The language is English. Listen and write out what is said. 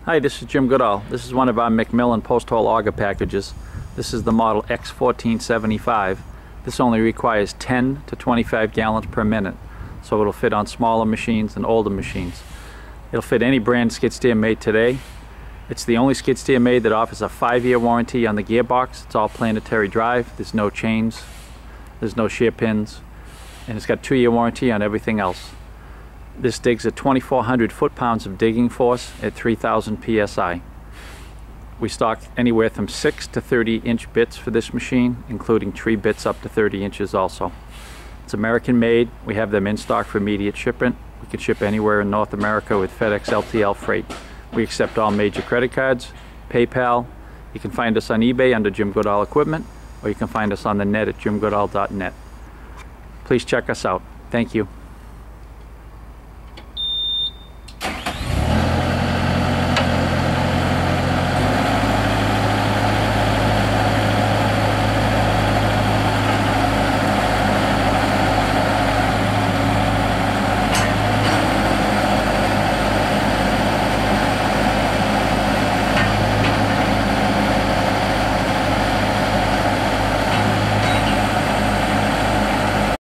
Hi, this is Jim Goodall. This is one of our McMillen post-hole auger packages. This is the model X1475. This only requires 10 to 25 gallons per minute, so it'll fit on smaller machines and older machines. It'll fit any brand skid steer made today. It's the only skid steer made that offers a 5-year warranty on the gearbox. It's all planetary drive. There's no chains, there's no shear pins, and it's got 2-year warranty on everything else. This digs at 2,400 foot-pounds of digging force at 3,000 psi. We stock anywhere from 6 to 30-inch bits for this machine, including tree bits up to 30 inches also. It's American made. We have them in stock for immediate shipment. We can ship anywhere in North America with FedEx LTL freight. We accept all major credit cards, PayPal. You can find us on eBay under Jim Goodall Equipment, or you can find us on the net at jimgoodall.net. Please check us out. Thank you.